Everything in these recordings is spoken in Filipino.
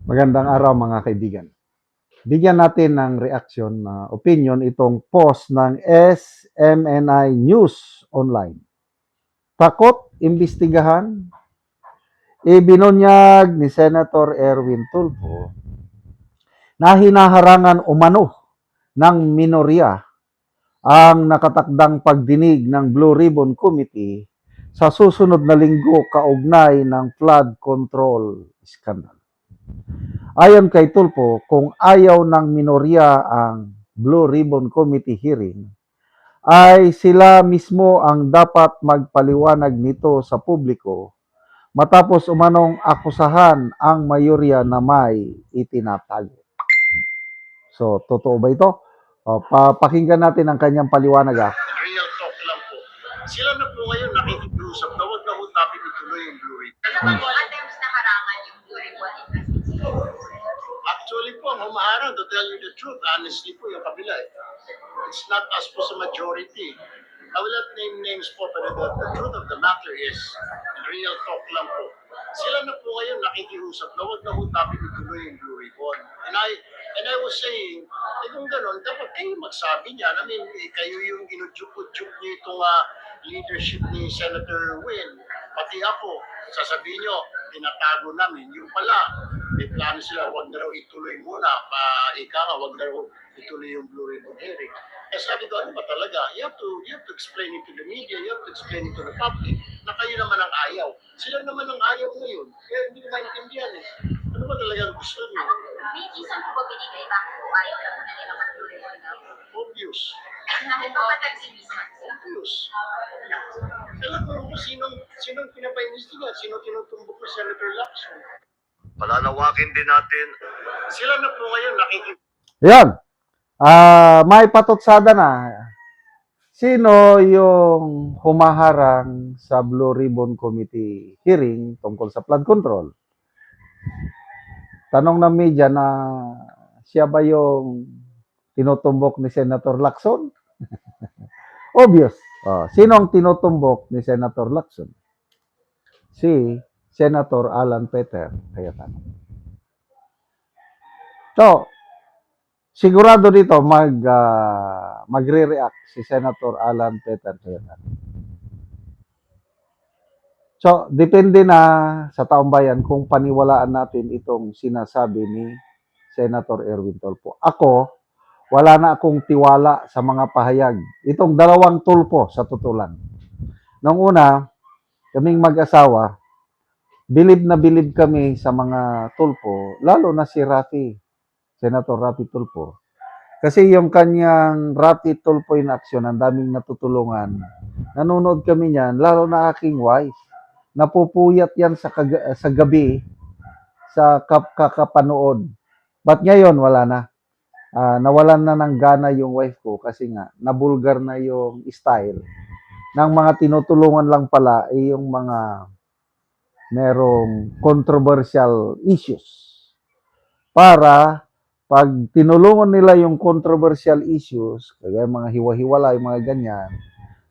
Magandang araw mga kaibigan. Bigyan natin ng reaksyon na opinion itong post ng SMNI News Online. Takot imbestigahan, ibinunyag ni Senator Erwin Tulfo na hinaharangan umano ng minorya ang nakatakdang pagdinig ng Blue Ribbon Committee sa susunod na linggo kaugnay ng flood control scandal. Ayon kay Tulfo, kung ayaw ng minorya ang Blue Ribbon Committee hearing, ay sila mismo ang dapat magpaliwanag nito sa publiko matapos umanong akusahan ang mayorya na may itinatago. So, totoo ba ito? Papakinggan natin ang kanyang paliwanag. Real talk lang po. Sila na po ngayon nakikiusap na huwag na ho natin ituloy yung Blue Ribbon. Attempts na harangan yung Blue Ribbon investigation. Actually po, ang humaharang, to tell you the truth, honestly po yung kabila. It's not us po sa majority. I will not name names po, pero the truth of the matter is, real talk lang po. Sila na po ngayon nakikiusap na huwag na ho natin ituloy yung Blue Ribbon. And I was saying, kung gano'n, dapat kayo magsabi niyan. I mean, kayo yung inudyuk-udyuk niyo itong leadership ni Senator Win. Pati ako, sasabihin niyo, tinatago namin. Yung pala, may plano sila, huwag na raw ituloy muna. Huwag na raw ituloy yung Blue Ribbon hearing. Kaya sabi ko, ano ba talaga? You have to explain it to the media, you have to explain it to the public, na kayo naman ang ayaw. Sila naman ang ayaw ngayon. Kaya hindi ko maintindihan eh. Ano ba talaga ang gusto niyo? May reason po ba binigay bakit po ayaw na muna nila mag-Blue Ribbon na? Obvious. Ano po ba tag-reason? Obvious. Alam mo kung sinong pinapaimbestigan, sino tinutumbok na Senator Lacson. Palalawakin din natin. Sila na po ngayon Yan. May patutsada na. Sino yung humaharang sa Blue Ribbon Committee hearing tungkol sa flood control? Tanong ng media na siya ba yung tinutumbok ni Senator Lacson? Obvious. Sino ang tinutumbok ni Senator Lacson? Si Senator Alan Peter Cayetano. So, sigurado dito magre-react si Senator Alan Peter Cayetano. So, depende na sa taong bayan kung paniwalaan natin itong sinasabi ni Senator Erwin Tulfo. Ako, wala na akong tiwala sa mga pahayag. Itong dalawang Tulfo sa tutulan. Nung una, kaming mag-asawa, bilib na bilib kami sa mga Tulfo, lalo na si Rafi, Senator Rafi Tulfo. Kasi yung kanyang Rafi Tulfo in action, ang daming natutulungan. Nanonood kami niyan, lalo na aking wife. Napupuyat yan sa gabi sa kakapanood. But ngayon, wala na. Nawalan na ng gana yung wife ko kasi nga, nabulgar na yung style. Ng mga tinutulungan lang pala ay yung mga merong controversial issues. Para pag tinulungan nila yung controversial issues, kaya mga hiwa-hiwala, yung mga ganyan,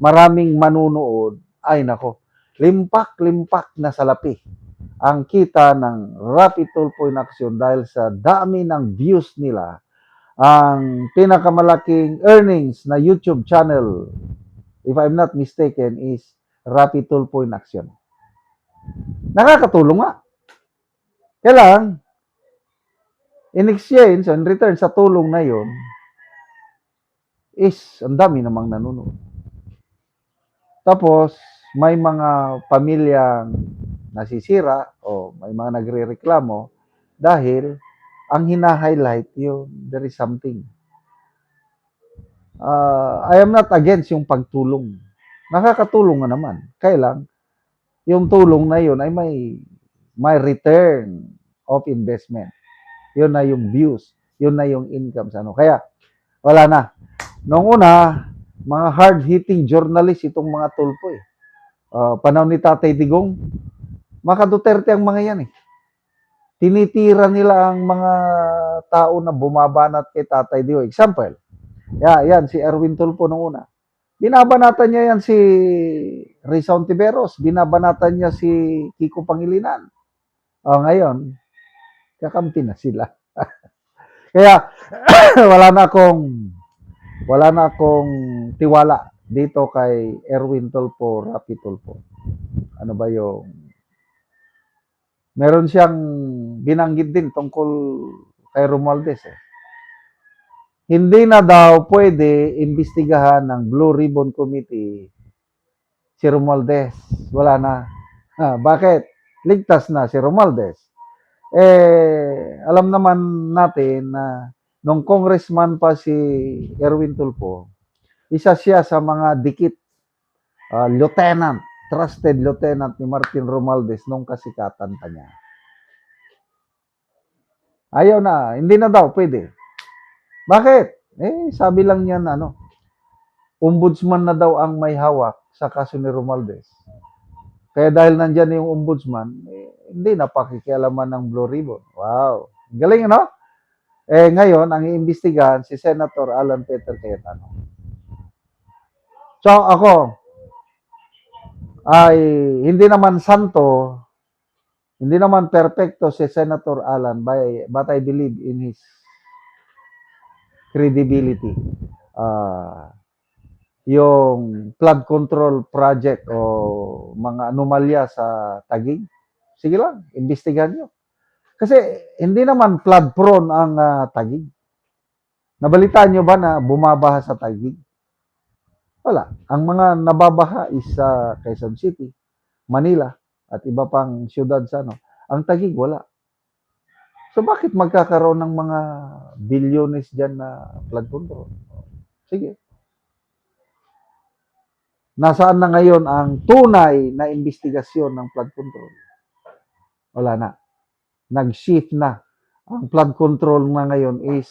maraming manunood, ay nako, limpak-limpak na salapi ang kita ng Rafi Tulfo in action dahil sa dami ng views nila. Ang pinakamalaking earnings na YouTube channel, if I'm not mistaken, is Rafi Tulfo in action. Nakakatulong nga. Kaya lang, in exchange, in return sa tulong na yon, is ang dami namang nanonood. Tapos, may mga pamilyang nasisira o may mga nagre-reklamo dahil ang hina-highlight yung there is something. I am not against yung pagtulong. Nakakatulong nga naman. Kaya lang, yung tulong na yun ay may return of investment. Yun na yung views. Yun na yung income sa ano. Kaya, wala na. Noong una, mga hard-hitting journalist itong mga Tulfo eh. Panahon ni Tatay Digong, maka Duterte ang mga yan eh. Tinitira nila ang mga tao na bumabanat kay Tatay Digong. Example, yan si Erwin Tulfo noong una. Binabanatan niya yan si Rizal Tiberos, binabanatan niya si Kiko Pangilinan. Ngayon, kakampi na sila. Kaya wala na akong tiwala dito kay Erwin Tulfo, Rapi Tulfo. Ano ba yung meron siyang binanggit din tungkol kay Romualdez eh. Hindi na daw pwede imbestigahan ng Blue Ribbon Committee si Romualdez. Wala na. Bakit? Ligtas na si Romualdez. Alam naman natin na nung congressman pa si Erwin Tulfo, isa siya sa mga dikit lieutenant, trusted lieutenant ni Martin Romualdez nung kasikatan pa niya. Ayaw na, hindi na daw pwede. Bakit? Sabi lang niyan, ombudsman na daw ang may hawak sa kaso ni Romualdez. Kaya dahil nandyan yung ombudsman, hindi na pakikialaman ng Blue Ribbon. Wow. Galing, no? Ngayon, ang iimbestigahan si Senator Alan Peter Cayetano. So, ako, ay hindi naman santo, hindi naman perfecto si Senator Alan, but I believe in his credibility. Yung flood control project o mga anomalya sa Taguig, sige lang, imbestigahan nyo. Kasi hindi naman flood prone ang Taguig. Nabalitaan nyo ba na bumabaha sa Taguig? Wala. Ang mga nababaha is sa Quezon City, Manila, at iba pang syudad sa Ang Taguig, wala. So bakit magkakaroon ng mga bilyones dyan na flood control? Sige. Nasaan na ngayon ang tunay na investigasyon ng flood control? Wala na. Nag-shift na. Ang flood control na ngayon is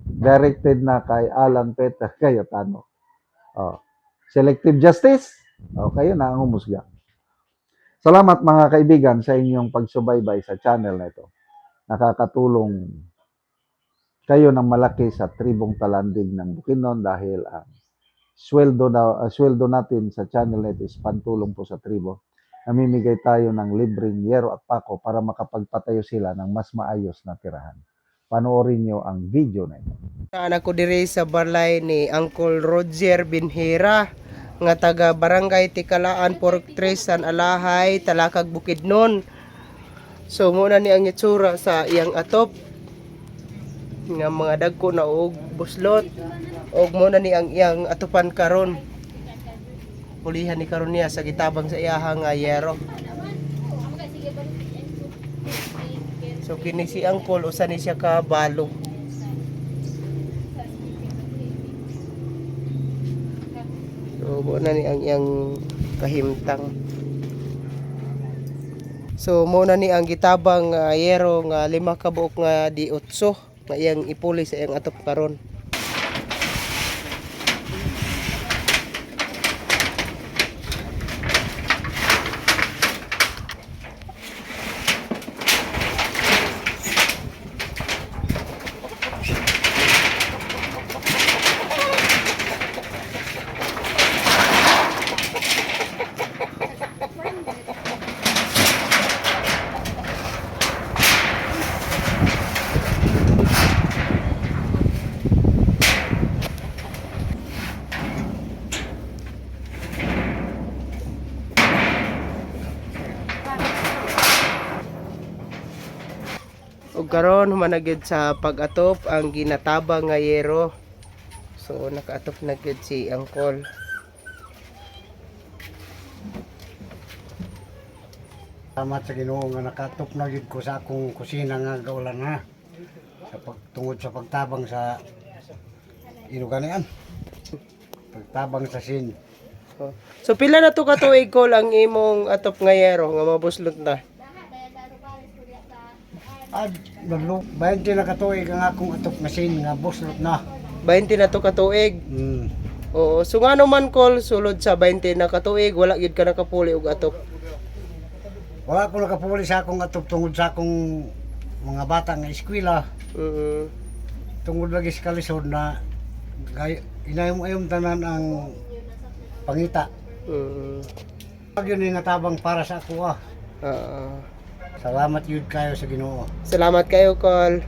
directed na kay Alan Peter Cayetano. Selective justice? Kayo na ang humusga. Salamat mga kaibigan sa inyong pagsubaybay sa channel na ito. Nakakatulong kayo ng malaki sa tribong talandig ng Bukidnon dahil ang sweldo natin sa channel na ito is pantulong po sa tribo. Namimigay tayo ng libreng yero at pako para makapagpatayo sila ng mas maayos na tirahan. Panoorin nyo ang video na ito. Anak ko diri sa balay ni Uncle Roger Binhira nga taga Barangay Tikalaan, Portres, San Alahay, Talakag, Bukidnon. So muna ni ang itsura sa iyang atop nga mga dagko na og buslot og muna ni ang iyang atupan karon. Pulihan ni karon niya sa gitabang sa iyahang yero. So kini si Uncle usa ni siya ka balo. So muna ni ang iyang kahimtang. So muna ni ang gitabang yero nga 5 ka buok nga di 8 nga iyang ipuli sa iyang atop karon. Ug karon humanagid sa pag-atop ang ginatabang nga yero. So nakaatop na gid si Uncle. Salamat sa Ginoo nga nakatop na gid ko sa akong kusina nga gaulan na. Tungod sa pagtabang sa inuganian. Pagtabang sa sin. So pila na to ka tuig Col ang imong atop nga yero nga mabuslot na? Lalo, 20 na katuig ang akong atop na sin nga buslot na. 20 na to ka tuig. Oo, so nga naman Col sulod sa 20 na ka tuig wala gyud ka nakapuli og atop. Wala ko nakapuli sa akong atop tungod sa akong mga bata nga eskwela. Tungod lagi sa kalisod na inayom-ayom tanan ang pangita. Pag yun yung natabang para sa ako Salamat yun kayo sa Ginoo. Salamat kayo, Col.